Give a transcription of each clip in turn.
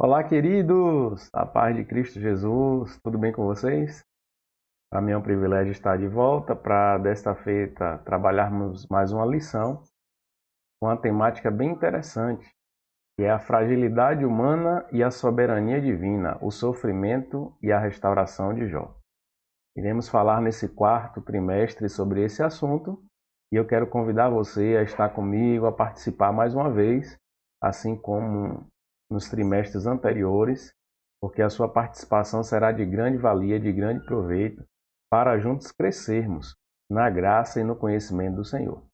Olá, queridos! A paz de Cristo Jesus, tudo bem com vocês? Para mim é um privilégio estar de volta para, desta feita, trabalharmos mais uma lição com uma temática bem interessante, que é a fragilidade humana e a soberania divina, o sofrimento e a restauração de Jó. Iremos falar nesse quarto trimestre sobre esse assunto e eu quero convidar você a estar comigo, a participar mais uma vez, assim como nos trimestres anteriores, porque a sua participação será de grande valia, de grande proveito, para juntos crescermos na graça e no conhecimento do Senhor.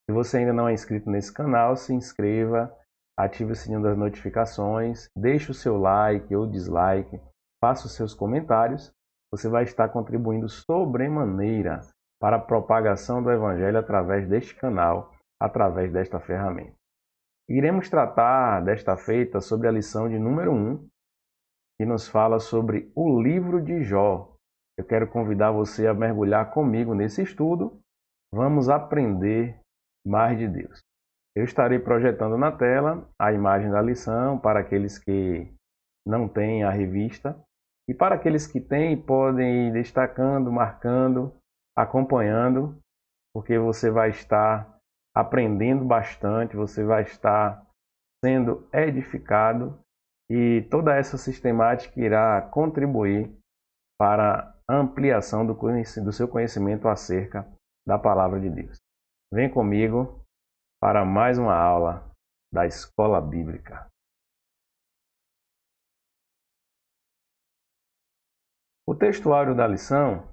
Se você ainda não é inscrito nesse canal, se inscreva, ative o sininho das notificações, deixe o seu like ou dislike, faça os seus comentários. Você vai estar contribuindo sobremaneira para a propagação do Evangelho através deste canal, através desta ferramenta. Iremos tratar desta feita sobre a lição de número 1, que nos fala sobre o livro de Jó. Eu quero convidar você a mergulhar comigo nesse estudo. Vamos aprender mais de Deus. Eu estarei projetando na tela a imagem da lição para aqueles que não têm a revista e para aqueles que têm podem ir destacando, marcando, acompanhando, porque você vai estar aprendendo bastante, você vai estar sendo edificado e toda essa sistemática irá contribuir para a ampliação do seu conhecimento acerca da palavra de Deus. Vem comigo para mais uma aula da Escola Bíblica. O textuário da lição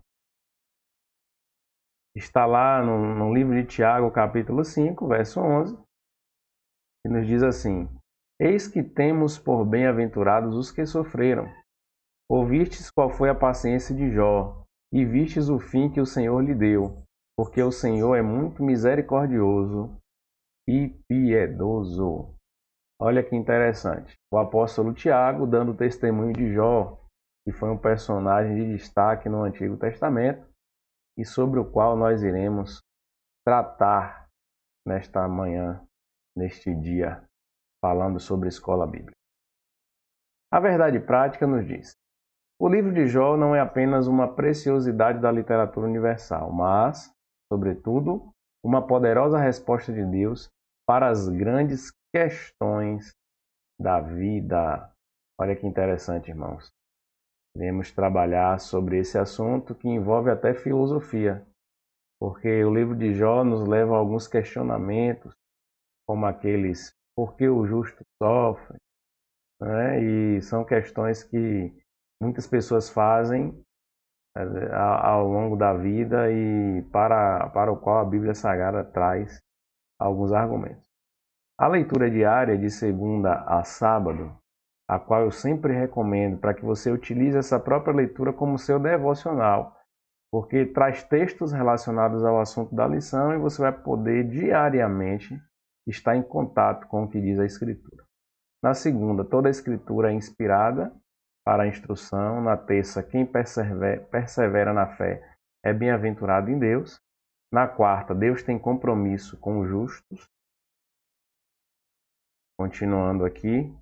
está lá no livro de Tiago, capítulo 5, verso 11, que nos diz assim: Eis que temos por bem-aventurados os que sofreram. Ouvistes qual foi a paciência de Jó, e vistes o fim que o Senhor lhe deu, porque o Senhor é muito misericordioso e piedoso. Olha que interessante. O apóstolo Tiago dando testemunho de Jó, que foi um personagem de destaque no Antigo Testamento e sobre o qual nós iremos tratar nesta manhã, neste dia, falando sobre a escola bíblica. A verdade prática nos diz: o livro de Jó não é apenas uma preciosidade da literatura universal, mas, sobretudo, uma poderosa resposta de Deus para as grandes questões da vida. Olha que interessante, irmãos. Iremos trabalhar sobre esse assunto que envolve até filosofia, porque o livro de Jó nos leva a alguns questionamentos, como aqueles: por que o justo sofre? Né? E são questões que muitas pessoas fazem ao longo da vida e para o qual a Bíblia Sagrada traz alguns argumentos. A leitura diária de segunda a sábado, a qual eu sempre recomendo para que você utilize essa própria leitura como seu devocional, porque traz textos relacionados ao assunto da lição e você vai poder diariamente estar em contato com o que diz a Escritura. Na segunda, toda a Escritura é inspirada para a instrução. Na terça, quem persevera na fé é bem-aventurado em Deus. Na quarta, Deus tem compromisso com os justos. Continuando aqui.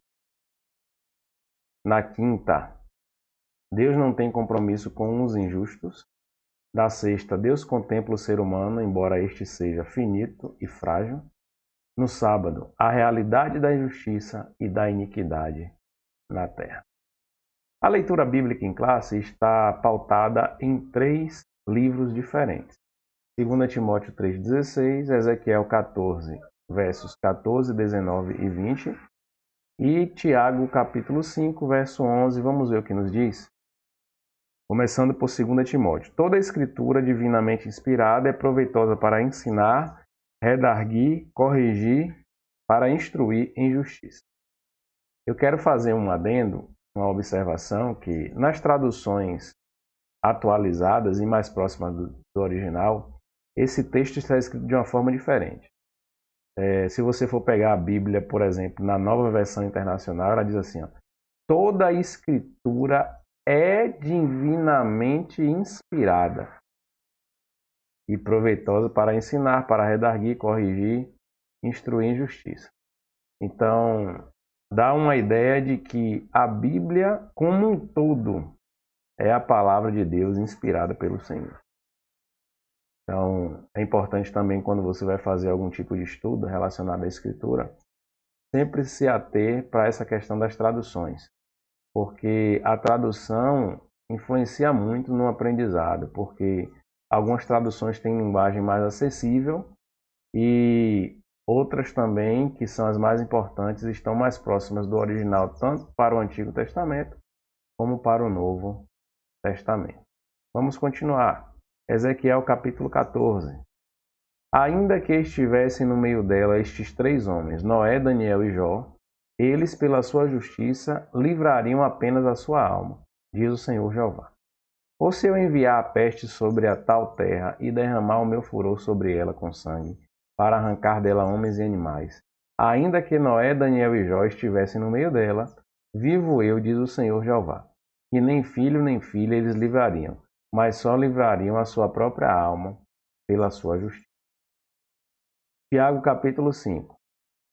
Na quinta, Deus não tem compromisso com os injustos. Na sexta, Deus contempla o ser humano, embora este seja finito e frágil. No sábado, a realidade da injustiça e da iniquidade na terra. A leitura bíblica em classe está pautada em 3 livros diferentes. 2 Timóteo 3,16, Ezequiel 14, versos 14, 19 e 20, e Tiago capítulo 5, verso 11. Vamos ver o que nos diz? Começando por 2 Timóteo. Toda a escritura divinamente inspirada é proveitosa para ensinar, redarguir, corrigir, para instruir em justiça. Eu quero fazer um adendo, uma observação, que nas traduções atualizadas e mais próximas do original, esse texto está escrito de uma forma diferente. Se você for pegar a Bíblia, por exemplo, na Nova Versão Internacional, ela diz assim: toda a escritura é divinamente inspirada e proveitosa para ensinar, para redarguir, corrigir, instruir em justiça. Então, dá uma ideia de que a Bíblia, como um todo, é a palavra de Deus inspirada pelo Senhor. Então, é importante também, quando você vai fazer algum tipo de estudo relacionado à Escritura, sempre se ater para essa questão das traduções, porque a tradução influencia muito no aprendizado, porque algumas traduções têm linguagem mais acessível e outras também, que são as mais importantes, estão mais próximas do original, tanto para o Antigo Testamento como para o Novo Testamento. Vamos continuar. Ezequiel capítulo 14. Ainda que estivessem no meio dela estes 3 homens, Noé, Daniel e Jó, eles, pela sua justiça, livrariam apenas a sua alma, diz o Senhor Jeová. Ou se eu enviar a peste sobre a tal terra e derramar o meu furor sobre ela com sangue, para arrancar dela homens e animais, ainda que Noé, Daniel e Jó estivessem no meio dela, vivo eu, diz o Senhor Jeová, que nem filho nem filha eles livrariam, mas só livrariam a sua própria alma pela sua justiça. Tiago capítulo 5.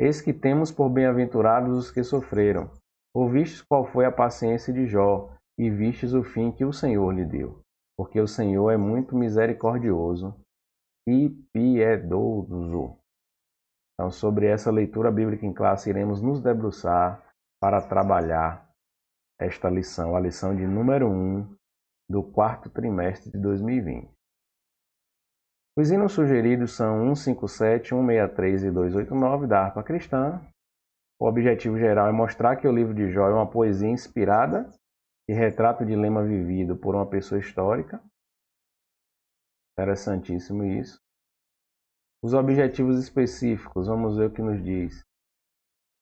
Eis que temos por bem-aventurados os que sofreram. Ouvistes qual foi a paciência de Jó, e vistes o fim que o Senhor lhe deu. Porque o Senhor é muito misericordioso e piedoso. Então, sobre essa leitura bíblica em classe, iremos nos debruçar para trabalhar esta lição, a lição de número 1 do 4º trimestre de 2020. Os hinos sugeridos são 157, 163 e 289 da harpa cristã. O objetivo geral é mostrar que o livro de Jó é uma poesia inspirada e retrata o dilema vivido por uma pessoa histórica. Interessantíssimo isso. Os objetivos específicos, vamos ver o que nos diz.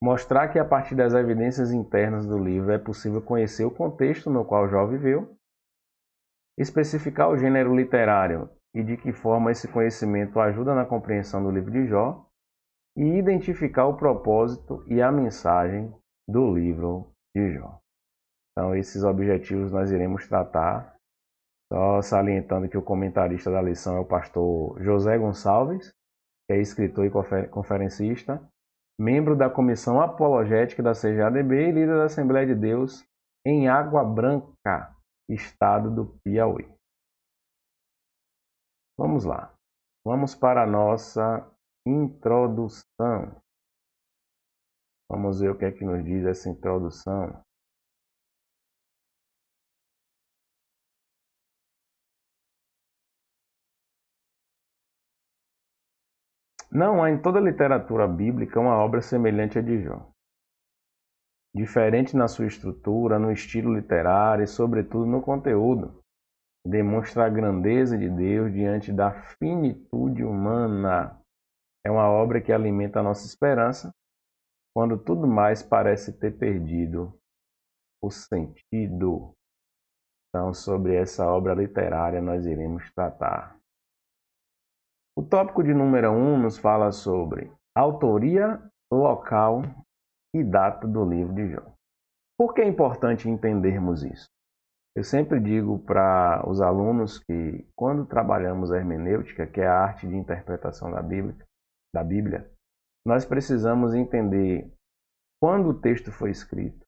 Mostrar que a partir das evidências internas do livro é possível conhecer o contexto no qual Jó viveu. Especificar o gênero literário e de que forma esse conhecimento ajuda na compreensão do livro de Jó. E identificar o propósito e a mensagem do livro de Jó. Então, esses objetivos nós iremos tratar. Só salientando que o comentarista da lição é o pastor José Gonçalves, que é escritor e conferencista, membro da Comissão Apologética da CGADB e líder da Assembleia de Deus em Água Branca, estado do Piauí. Vamos lá. Vamos para a nossa introdução. Vamos ver o que é que nos diz essa introdução. Não há em toda a literatura bíblica uma obra semelhante à de Jó. Diferente na sua estrutura, no estilo literário e, sobretudo, no conteúdo. Demonstra a grandeza de Deus diante da finitude humana. É uma obra que alimenta a nossa esperança quando tudo mais parece ter perdido o sentido. Então, sobre essa obra literária nós iremos tratar. O tópico de número 1 nos fala sobre autoria, local e data do livro de Jó. Por que é importante entendermos isso? Eu sempre digo para os alunos que quando trabalhamos a hermenêutica, que é a arte de interpretação da Bíblia, nós precisamos entender quando o texto foi escrito,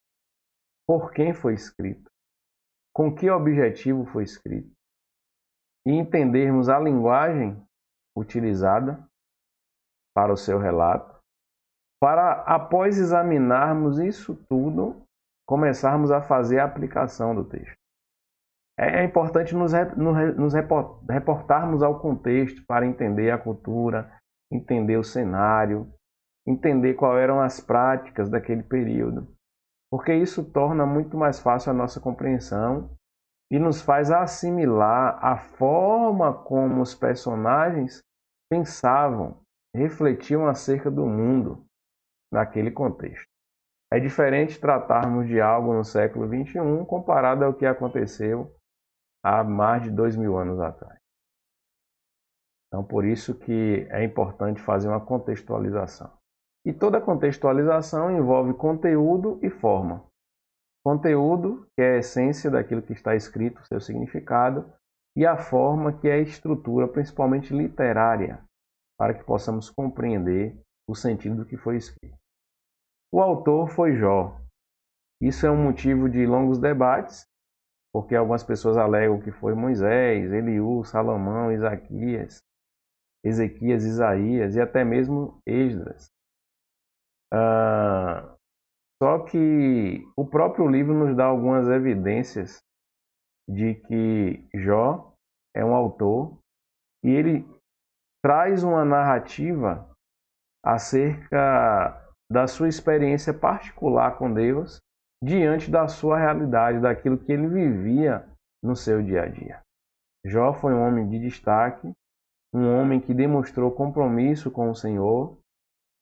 por quem foi escrito, com que objetivo foi escrito, e entendermos a linguagem utilizada para o seu relato, para, após examinarmos isso tudo, começarmos a fazer a aplicação do texto. É importante nos reportarmos ao contexto para entender a cultura, entender o cenário, entender quais eram as práticas daquele período, porque isso torna muito mais fácil a nossa compreensão e nos faz assimilar a forma como os personagens pensavam, refletiam acerca do mundo naquele contexto. É diferente tratarmos de algo no século XXI comparado ao que aconteceu há mais de 2000 anos atrás. Então, por isso que é importante fazer uma contextualização. E toda contextualização envolve conteúdo e forma. Conteúdo, que é a essência daquilo que está escrito, seu significado, e a forma, que é a estrutura, principalmente literária, para que possamos compreender o sentido do que foi escrito. O autor foi Jó. Isso é um motivo de longos debates, porque algumas pessoas alegam que foi Moisés, Eliú, Salomão, Ezequias, Isaías e até mesmo Esdras. Só que o próprio livro nos dá algumas evidências de que Jó é um autor e ele traz uma narrativa acerca da sua experiência particular com Deus diante da sua realidade, daquilo que ele vivia no seu dia a dia. Jó foi um homem de destaque, um homem que demonstrou compromisso com o Senhor,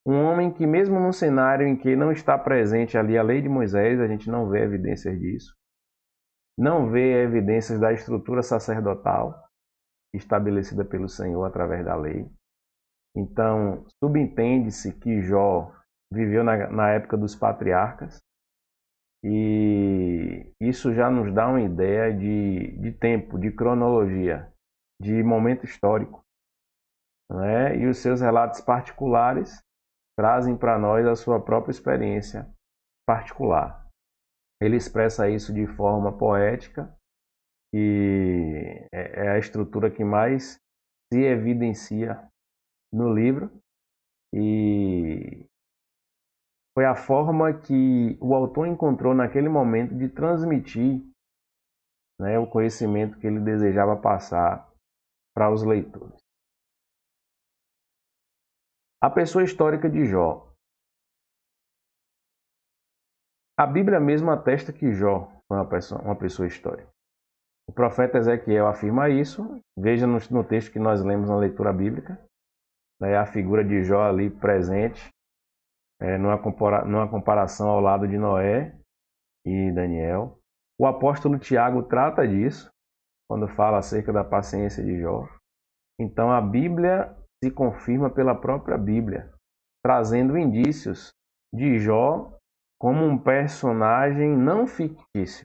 um homem que mesmo num cenário em que não está presente ali a lei de Moisés, a gente não vê evidências disso, não vê evidências da estrutura sacerdotal estabelecida pelo Senhor através da lei. Então, subentende-se que Jó viveu na época dos patriarcas, e isso já nos dá uma ideia de tempo, de cronologia, de momento histórico, né? E os seus relatos particulares trazem para nós a sua própria experiência particular. Ele expressa isso de forma poética, que é a estrutura que mais se evidencia no livro, e foi a forma que o autor encontrou naquele momento de transmitir, né, o conhecimento que ele desejava passar para os leitores. A pessoa histórica de Jó. A Bíblia mesmo atesta que Jó foi uma pessoa histórica. O profeta Ezequiel afirma isso. Veja no texto que nós lemos na leitura bíblica, né, a figura de Jó ali presente, numa comparação ao lado de Noé e Daniel. O apóstolo Tiago trata disso quando fala acerca da paciência de Jó. Então a Bíblia se confirma pela própria Bíblia, trazendo indícios de Jó como um personagem não fictício,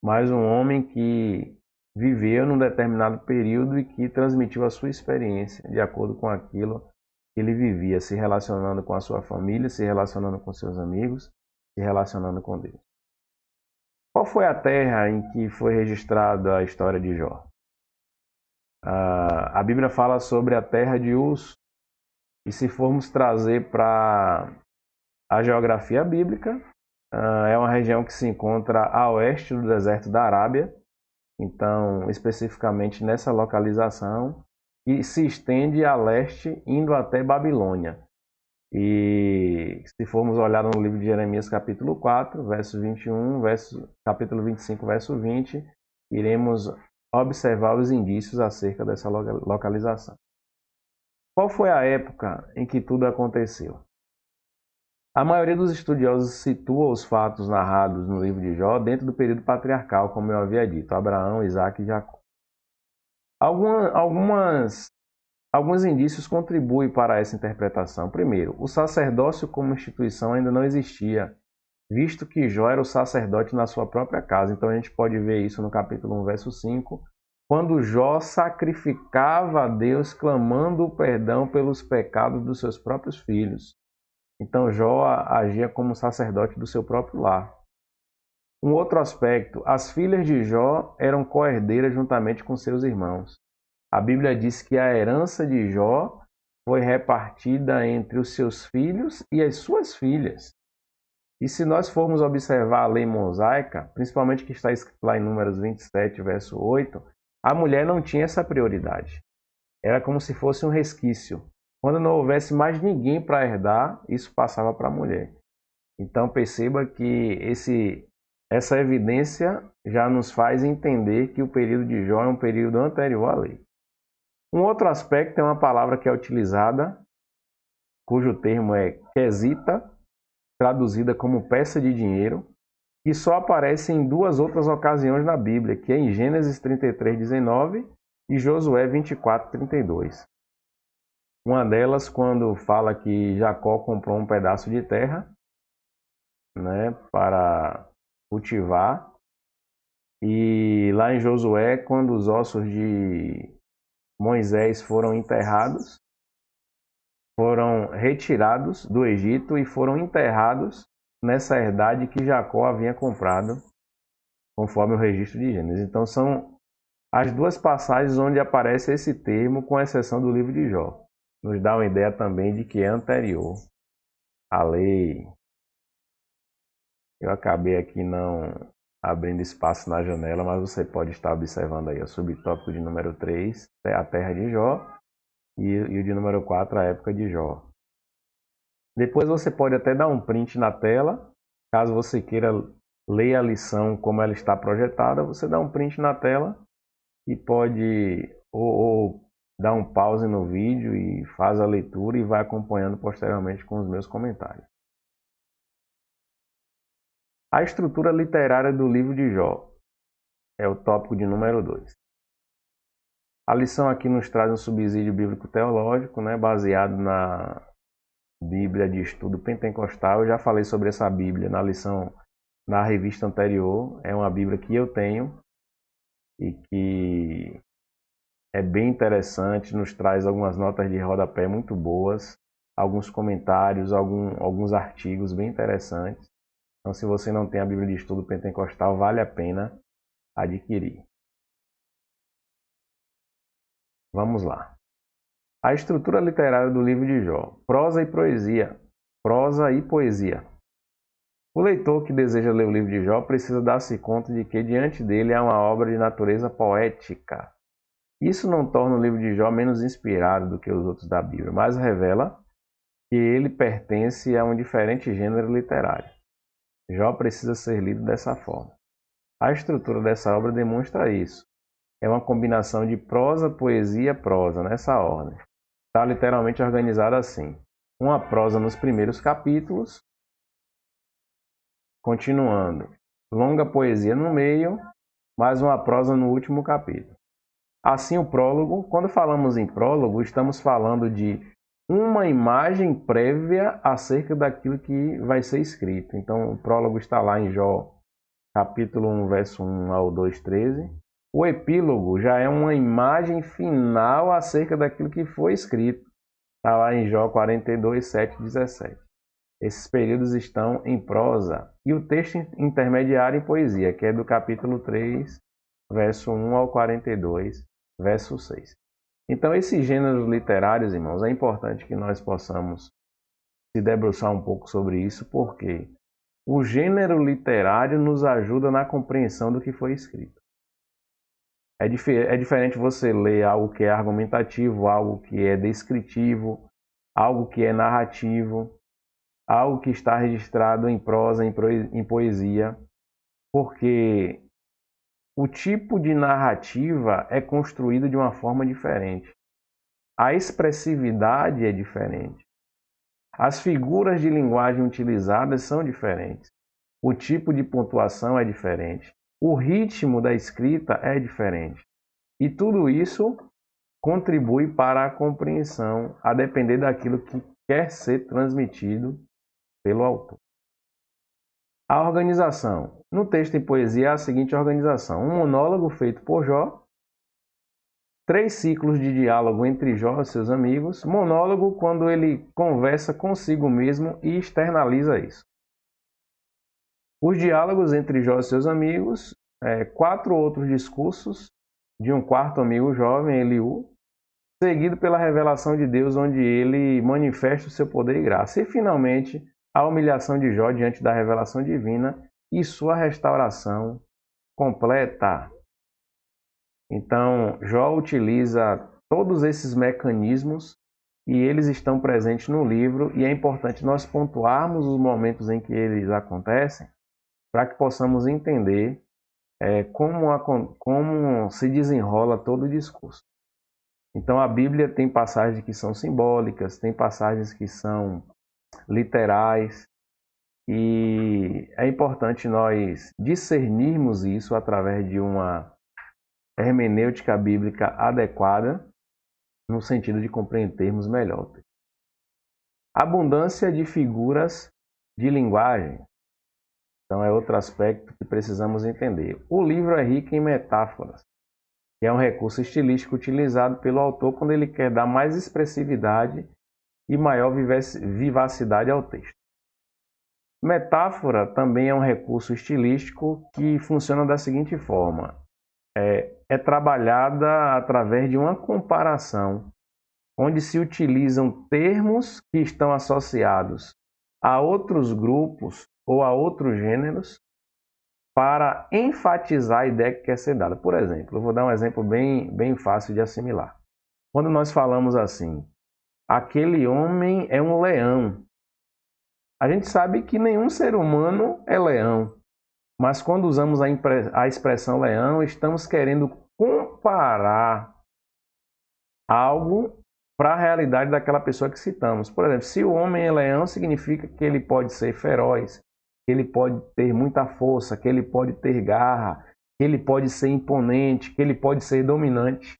mas um homem que viveu num determinado período e que transmitiu a sua experiência de acordo com aquilo que ele vivia, se relacionando com a sua família, se relacionando com seus amigos, se relacionando com Deus. Qual foi a terra em que foi registrada a história de Jó? A Bíblia fala sobre a terra de Uz, e se formos trazer para a geografia bíblica, é uma região que se encontra a oeste do deserto da Arábia, então especificamente nessa localização, e se estende a leste, indo até Babilônia. E se formos olhar no livro de Jeremias capítulo 4, verso 21, capítulo 25, verso 20, iremos observar os indícios acerca dessa localização. Qual foi a época em que tudo aconteceu? A maioria dos estudiosos situa os fatos narrados no livro de Jó dentro do período patriarcal, como eu havia dito, Abraão, Isaac e Jacó. Alguns indícios contribuem para essa interpretação. Primeiro, o sacerdócio como instituição ainda não existia, visto que Jó era o sacerdote na sua própria casa. Então a gente pode ver isso no capítulo 1, verso 5, quando Jó sacrificava a Deus clamando o perdão pelos pecados dos seus próprios filhos. Então Jó agia como sacerdote do seu próprio lar. Um outro aspecto, as filhas de Jó eram co-herdeiras juntamente com seus irmãos. A Bíblia diz que a herança de Jó foi repartida entre os seus filhos e as suas filhas. E se nós formos observar a lei mosaica, principalmente que está escrito lá em Números 27, verso 8, a mulher não tinha essa prioridade. Era como se fosse um resquício. Quando não houvesse mais ninguém para herdar, isso passava para a mulher. Então perceba que essa evidência já nos faz entender que o período de Jó é um período anterior à lei. Um outro aspecto é uma palavra que é utilizada, cujo termo é quesita, traduzida como peça de dinheiro, que só aparece em duas outras ocasiões na Bíblia, que é em Gênesis 33:19 e Josué 24:32. Uma delas quando fala que Jacó comprou um pedaço de terra, né, para cultivar, e lá em Josué, quando os ossos de Moisés foram enterrados, foram retirados do Egito e foram enterrados nessa herdade que Jacó havia comprado, conforme o registro de Gênesis. Então são as duas passagens onde aparece esse termo, com exceção do livro de Jó. Nos dá uma ideia também de que é anterior à lei. Eu acabei aqui não abrindo espaço na janela, mas você pode estar observando aí o subtópico de número 3, a terra de Jó, e o de número 4, a época de Jó. Depois você pode até dar um print na tela, caso você queira ler a lição como ela está projetada, você dá um print na tela e pode ou dar um pause no vídeo e faz a leitura e vai acompanhando posteriormente com os meus comentários. A estrutura literária do livro de Jó é o tópico de número 2. A lição aqui nos traz um subsídio bíblico teológico, baseado na Bíblia de Estudo Pentecostal. Eu já falei sobre essa Bíblia na lição, na revista anterior. É uma Bíblia que eu tenho e que é bem interessante, nos traz algumas notas de rodapé muito boas, alguns comentários, alguns artigos bem interessantes. Então, se você não tem a Bíblia de Estudo Pentecostal, vale a pena adquirir. Vamos lá. A estrutura literária do livro de Jó. Prosa e poesia. Prosa e poesia. O leitor que deseja ler o livro de Jó precisa dar-se conta de que diante dele há uma obra de natureza poética. Isso não torna o livro de Jó menos inspirado do que os outros da Bíblia, mas revela que ele pertence a um diferente gênero literário. Jó precisa ser lido dessa forma. A estrutura dessa obra demonstra isso. É uma combinação de prosa, poesia e prosa, nessa ordem. Está literalmente organizada assim. Uma prosa nos primeiros capítulos, continuando. Longa poesia no meio, mais uma prosa no último capítulo. Assim, o prólogo, quando falamos em prólogo, estamos falando de uma imagem prévia acerca daquilo que vai ser escrito. Então, o prólogo está lá em Jó, capítulo 1, verso 1 ao 2, 13. O epílogo já é uma imagem final acerca daquilo que foi escrito. Está lá em Jó 42, 7, 17. Esses períodos estão em prosa. E o texto intermediário em poesia, que é do capítulo 3, verso 1 ao 42, verso 6. Então, esses gêneros literários, irmãos, é importante que nós possamos se debruçar um pouco sobre isso, porque o gênero literário nos ajuda na compreensão do que foi escrito. É diferente você ler algo que é argumentativo, algo que é descritivo, algo que é narrativo, algo que está registrado em prosa, em poesia, porque o tipo de narrativa é construído de uma forma diferente. A expressividade é diferente. As figuras de linguagem utilizadas são diferentes. O tipo de pontuação é diferente. O ritmo da escrita é diferente. E tudo isso contribui para a compreensão, a depender daquilo que quer ser transmitido pelo autor. A organização. No texto em poesia há a seguinte organização. Um monólogo feito por Jó, 3 ciclos de diálogo entre Jó e seus amigos, monólogo quando ele conversa consigo mesmo e externaliza isso. Os diálogos entre Jó e seus amigos, 4 outros discursos de um quarto amigo jovem, Eliú, seguido pela revelação de Deus, onde ele manifesta o seu poder e graça. E, finalmente, a humilhação de Jó diante da revelação divina e sua restauração completa. Então, Jó utiliza todos esses mecanismos e eles estão presentes no livro, e é importante nós pontuarmos os momentos em que eles acontecem para que possamos entender como se desenrola todo o discurso. Então, a Bíblia tem passagens que são simbólicas, tem passagens que são literais, e é importante nós discernirmos isso através de uma hermenêutica bíblica adequada, no sentido de compreendermos melhor. Abundância de figuras de linguagem. Então, é outro aspecto que precisamos entender. O livro é rico em metáforas, que é um recurso estilístico utilizado pelo autor quando ele quer dar mais expressividade e maior vivacidade ao texto. Metáfora também é um recurso estilístico que funciona da seguinte forma: é trabalhada através de uma comparação, onde se utilizam termos que estão associados a outros grupos ou a outros gêneros para enfatizar a ideia que quer ser dada. Por exemplo, eu vou dar um exemplo bem fácil de assimilar. Quando nós falamos assim, aquele homem é um leão, a gente sabe que nenhum ser humano é leão, mas quando usamos a expressão leão, estamos querendo comparar algo para a realidade daquela pessoa que citamos. Por exemplo, se o homem é leão, significa que ele pode ser feroz, que ele pode ter muita força, que ele pode ter garra, que ele pode ser imponente, que ele pode ser dominante.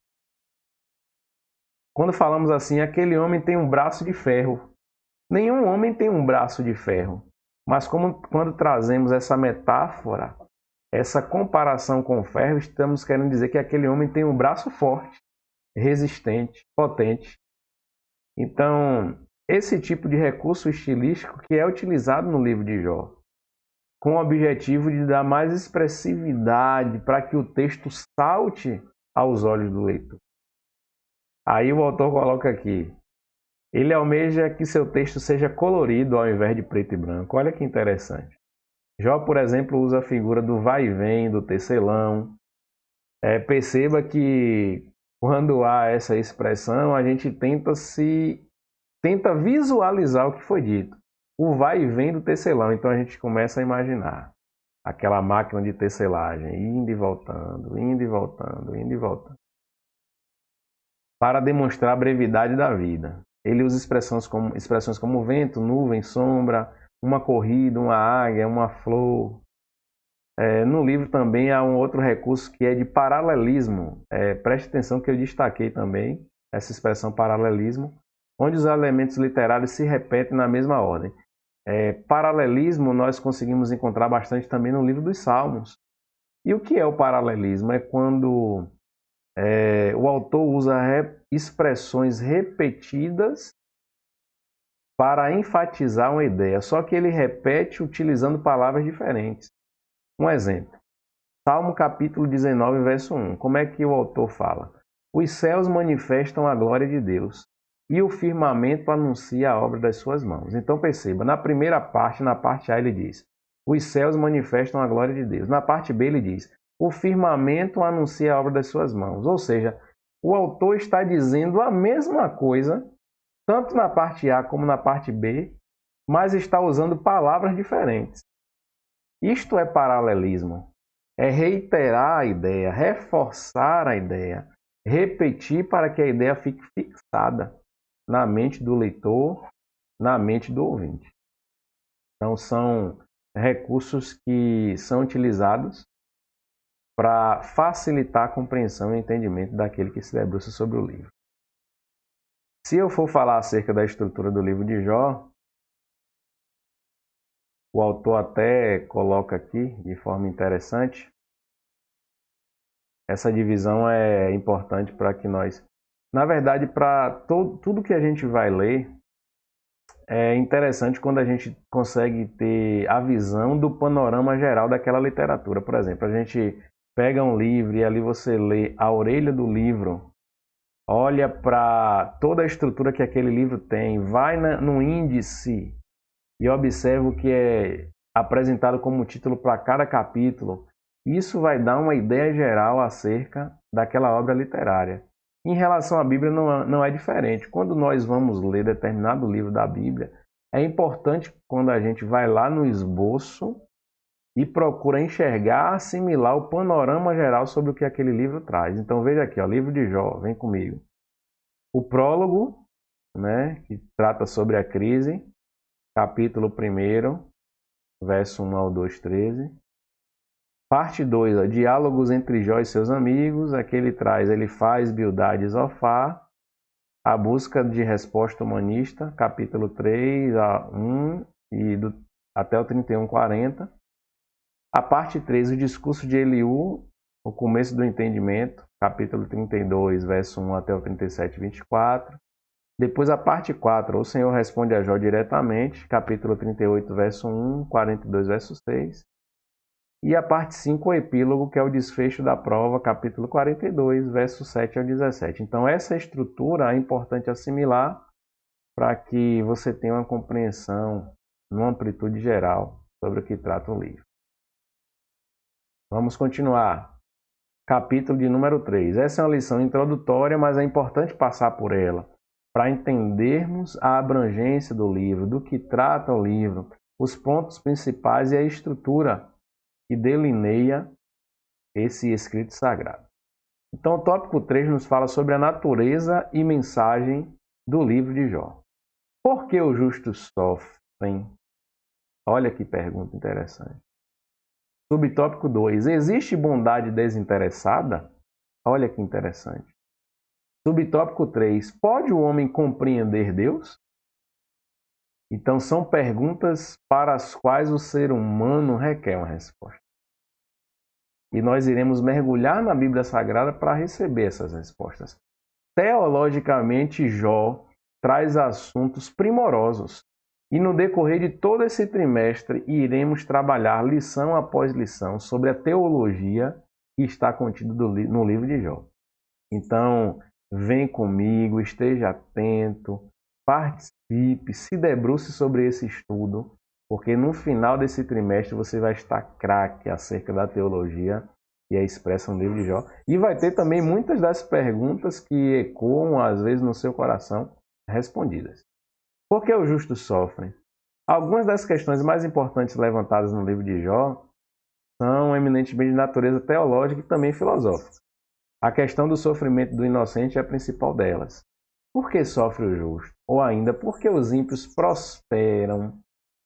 Quando falamos assim, aquele homem tem um braço de ferro. Nenhum homem tem um braço de ferro. Mas quando trazemos essa metáfora, essa comparação com o ferro, estamos querendo dizer que aquele homem tem um braço forte, resistente, potente. Então, esse tipo de recurso estilístico que é utilizado no livro de Jó, com o objetivo de dar mais expressividade para que o texto salte aos olhos do leitor. Aí o autor coloca aqui: ele almeja que seu texto seja colorido ao invés de preto e branco. Olha que interessante. Jó, por exemplo, usa a figura do vai e vem, do tecelão. Perceba que quando há essa expressão, a gente tenta visualizar o que foi dito. O vai e vem do tecelão. Então a gente começa a imaginar aquela máquina de tecelagem indo e voltando, indo e voltando, indo e voltando, para demonstrar a brevidade da vida. Ele usa expressões como vento, nuvem, sombra, uma corrida, uma águia, uma flor. No livro também há um outro recurso que é de paralelismo. Preste atenção que eu destaquei também essa expressão paralelismo, onde os elementos literários se repetem na mesma ordem. Paralelismo nós conseguimos encontrar bastante também no livro dos Salmos. E o que é o paralelismo? É quando o autor usa expressões repetidas para enfatizar uma ideia, só que ele repete utilizando palavras diferentes. Um exemplo, Salmo capítulo 19, verso 1. Como é que o autor fala? Os céus manifestam a glória de Deus e o firmamento anuncia a obra das suas mãos. Então perceba, na primeira parte, na parte A, ele diz: os céus manifestam a glória de Deus. Na parte B, ele diz: o firmamento anuncia a obra das suas mãos. Ou seja, o autor está dizendo a mesma coisa, tanto na parte A como na parte B, mas está usando palavras diferentes. Isto é paralelismo. É reiterar a ideia, reforçar a ideia, repetir para que a ideia fique fixada na mente do leitor, na mente do ouvinte. Então, são recursos que são utilizados para facilitar a compreensão e o entendimento daquele que se debruça sobre o livro. Se eu for falar acerca da estrutura do livro de Jó, o autor até coloca aqui de forma interessante. Essa divisão é importante para que nós... Na verdade, para tudo que a gente vai ler, é interessante quando a gente consegue ter a visão do panorama geral daquela literatura. Por exemplo, a gente pega um livro e ali você lê a orelha do livro, olha para toda a estrutura que aquele livro tem, vai no índice e observa o que é apresentado como título para cada capítulo. Isso vai dar uma ideia geral acerca daquela obra literária. Em relação à Bíblia não é diferente. Quando nós vamos ler determinado livro da Bíblia, é importante quando a gente vai lá no esboço e procura enxergar, assimilar o panorama geral sobre o que aquele livro traz. Então veja aqui, livro de Jó, vem comigo. O prólogo, que trata sobre a crise, capítulo 1, verso 1 ao 2, 13. Parte 2, diálogos entre Jó e seus amigos. Aqui ele traz Elifaz, Bildade e Zofar. A busca de resposta humanista, capítulo 3 a 1 e até o 31, 40. A parte 3, o discurso de Eliú, o começo do entendimento, capítulo 32, verso 1 até o 37, 24. Depois a parte 4, o Senhor responde a Jó diretamente, capítulo 38, verso 1, 42, verso 6. E a parte 5, o epílogo, que é o desfecho da prova, capítulo 42, verso 7 ao 17. Então essa estrutura é importante assimilar para que você tenha uma compreensão, numa amplitude geral, sobre o que trata o livro. Vamos continuar. Capítulo de número 3. Essa é uma lição introdutória, mas é importante passar por ela, para entendermos a abrangência do livro, do que trata o livro, os pontos principais e a estrutura que delineia esse escrito sagrado. Então, o tópico 3 nos fala sobre a natureza e mensagem do livro de Jó. Por que os justos sofrem? Olha que pergunta interessante. Subtópico 2. Existe bondade desinteressada? Olha que interessante. Subtópico 3. Pode o homem compreender Deus? Então, são perguntas para as quais o ser humano requer uma resposta. E nós iremos mergulhar na Bíblia Sagrada para receber essas respostas. Teologicamente, Jó traz assuntos primorosos. E no decorrer de todo esse trimestre, iremos trabalhar lição após lição sobre a teologia que está contida no livro de Jó. Então, vem comigo, esteja atento, participe, se debruce sobre esse estudo, porque no final desse trimestre você vai estar craque acerca da teologia que é expressa no livro de Jó. E vai ter também muitas das perguntas que ecoam, às vezes, no seu coração, respondidas. Por que os justos sofrem? Algumas das questões mais importantes levantadas no livro de Jó são eminentemente de natureza teológica e também filosófica. A questão do sofrimento do inocente é a principal delas. Por que sofre o justo? Ou ainda, por que os ímpios prosperam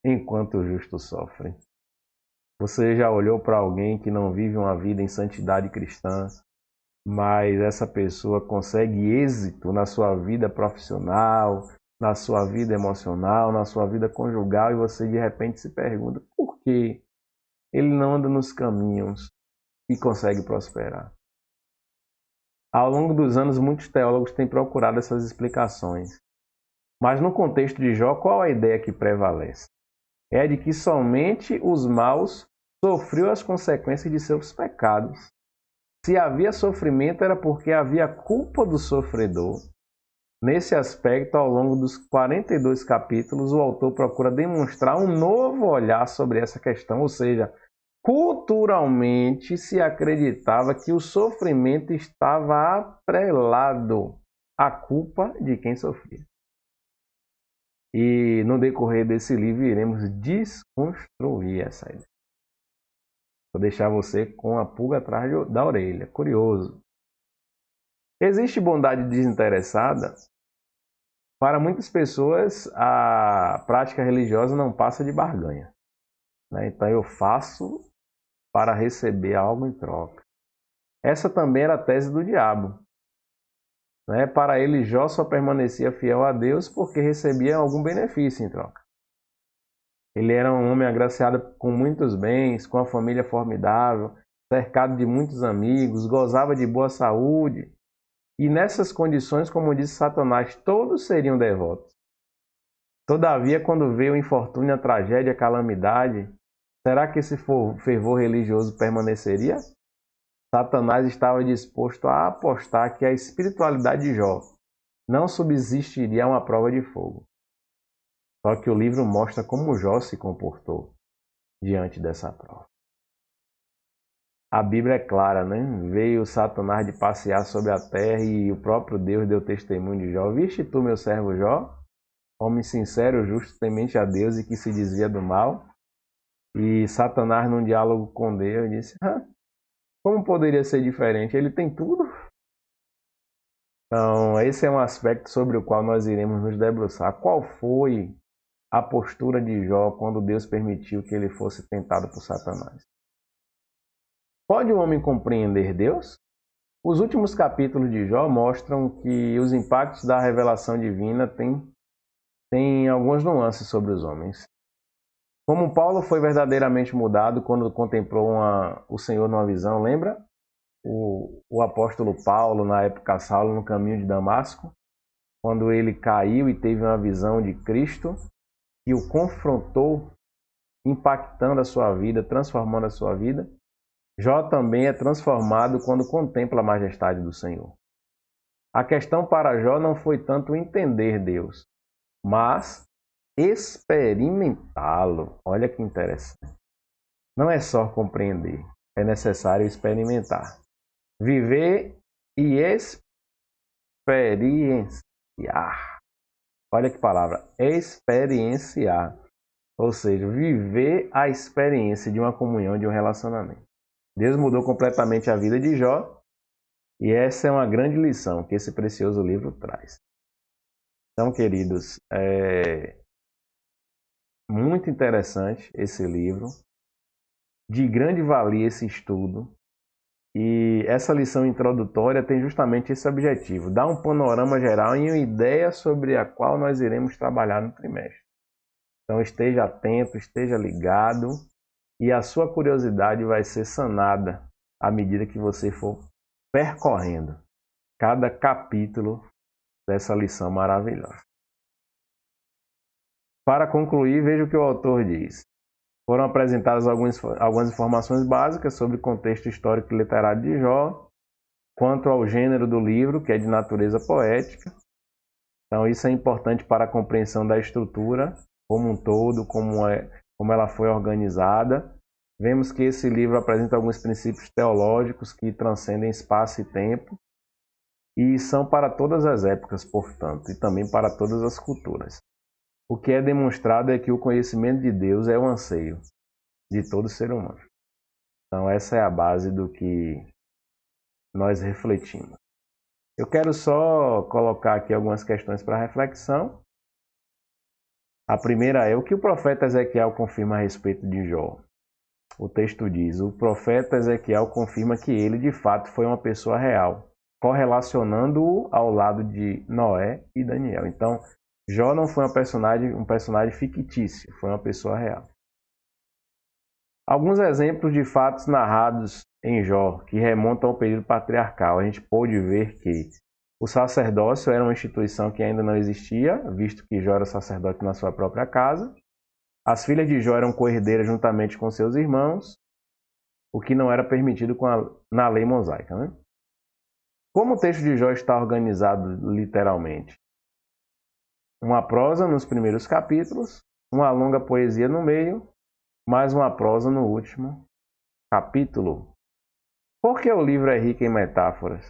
enquanto os justos sofrem? Você já olhou para alguém que não vive uma vida em santidade cristã, mas essa pessoa consegue êxito na sua vida profissional, na sua vida emocional, na sua vida conjugal, e você de repente se pergunta por que ele não anda nos caminhos e consegue prosperar? Ao longo dos anos, muitos teólogos têm procurado essas explicações. Mas no contexto de Jó, qual a ideia que prevalece? É a de que somente os maus sofriam as consequências de seus pecados. Se havia sofrimento, era porque havia culpa do sofredor. Nesse aspecto, ao longo dos 42 capítulos, o autor procura demonstrar um novo olhar sobre essa questão, ou seja, culturalmente se acreditava que o sofrimento estava atrelado à culpa de quem sofria. E no decorrer desse livro iremos desconstruir essa ideia. Vou deixar você com a pulga atrás da orelha, curioso. Existe bondade desinteressada? Para muitas pessoas, a prática religiosa não passa de barganha. Então eu faço para receber algo em troca. Essa também era a tese do diabo. Para ele, Jó só permanecia fiel a Deus porque recebia algum benefício em troca. Ele era um homem agraciado com muitos bens, com a família formidável, cercado de muitos amigos, gozava de boa saúde. E nessas condições, como disse Satanás, todos seriam devotos. Todavia, quando veio o infortúnio, a tragédia, a calamidade, será que esse fervor religioso permaneceria? Satanás estava disposto a apostar que a espiritualidade de Jó não subsistiria a uma prova de fogo. Só que o livro mostra como Jó se comportou diante dessa prova. A Bíblia é clara, Veio Satanás de passear sobre a terra e o próprio Deus deu testemunho de Jó. Viste tu, meu servo Jó, homem sincero, justo, temente a Deus e que se desvia do mal? E Satanás, num diálogo com Deus, disse: como poderia ser diferente? Ele tem tudo. Então, esse é um aspecto sobre o qual nós iremos nos debruçar. Qual foi a postura de Jó quando Deus permitiu que ele fosse tentado por Satanás? Pode o homem compreender Deus? Os últimos capítulos de Jó mostram que os impactos da revelação divina têm algumas nuances sobre os homens. Como Paulo foi verdadeiramente mudado quando contemplou o Senhor numa visão, lembra? O apóstolo Paulo, na época Saulo, no caminho de Damasco. quando ele caiu e teve uma visão de Cristo que o confrontou, impactando a sua vida, transformando a sua vida, Jó também é transformado quando contempla a majestade do Senhor. A questão para Jó não foi tanto entender Deus, mas experimentá-lo. Olha que interessante. Não é só compreender, é necessário experimentar. Viver e experienciar. Olha que palavra, experienciar. Ou seja, viver a experiência de uma comunhão, de um relacionamento. Deus mudou completamente a vida de Jó e essa é uma grande lição que esse precioso livro traz. Então, queridos, é muito interessante esse livro, de grande valia esse estudo. E essa lição introdutória tem justamente esse objetivo, dar um panorama geral e uma ideia sobre a qual nós iremos trabalhar no trimestre. Então esteja atento, esteja ligado e a sua curiosidade vai ser sanada à medida que você for percorrendo cada capítulo dessa lição maravilhosa. Para concluir, veja o que o autor diz. Foram apresentadas algumas informações básicas sobre o contexto histórico e literário de Jó, quanto ao gênero do livro, que é de natureza poética. Então isso é importante para a compreensão da estrutura como um todo, como ela foi organizada. Vemos que esse livro apresenta alguns princípios teológicos que transcendem espaço e tempo e são para todas as épocas, portanto, e também para todas as culturas. O que é demonstrado é que o conhecimento de Deus é o anseio de todo ser humano. Então essa é a base do que nós refletimos. Eu quero só colocar aqui algumas questões para reflexão. A primeira é o que o profeta Ezequiel confirma a respeito de Jó. O texto diz: o profeta Ezequiel confirma que ele de fato foi uma pessoa real, correlacionando-o ao lado de Noé e Daniel. Então, Jó não foi um personagem fictício, foi uma pessoa real. Alguns exemplos de fatos narrados em Jó, que remontam ao período patriarcal. A gente pôde ver que o sacerdócio era uma instituição que ainda não existia, visto que Jó era sacerdote na sua própria casa. As filhas de Jó eram co-herdeiras juntamente com seus irmãos, o que não era permitido na lei mosaica, né? Como o texto de Jó está organizado literalmente? Uma prosa nos primeiros capítulos, uma longa poesia no meio, mais uma prosa no último capítulo. Por que o livro é rico em metáforas?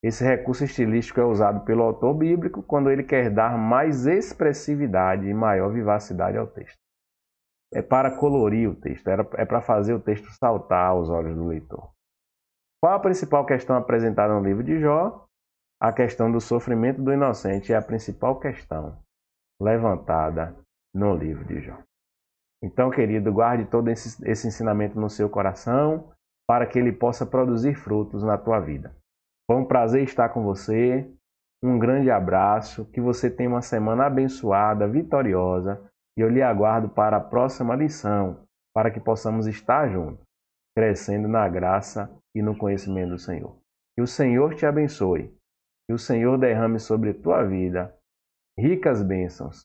Esse recurso estilístico é usado pelo autor bíblico quando ele quer dar mais expressividade e maior vivacidade ao texto. É para colorir o texto, é para fazer o texto saltar aos olhos do leitor. Qual a principal questão apresentada no livro de Jó? A questão do sofrimento do inocente é a principal questão levantada no livro de Jó. Então, querido, guarde todo esse ensinamento no seu coração para que ele possa produzir frutos na tua vida. Foi um prazer estar com você. Um grande abraço. Que você tenha uma semana abençoada, vitoriosa. E eu lhe aguardo para a próxima lição, para que possamos estar juntos, crescendo na graça e no conhecimento do Senhor. Que o Senhor te abençoe. Que o Senhor derrame sobre tua vida ricas bênçãos,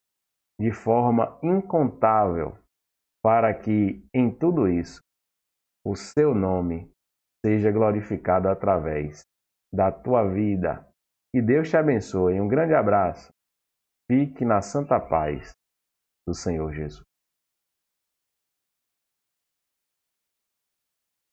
de forma incontável, para que em tudo isso o seu nome seja glorificado através da tua vida. Que Deus te abençoe. Um grande abraço. Fique na santa paz do Senhor Jesus.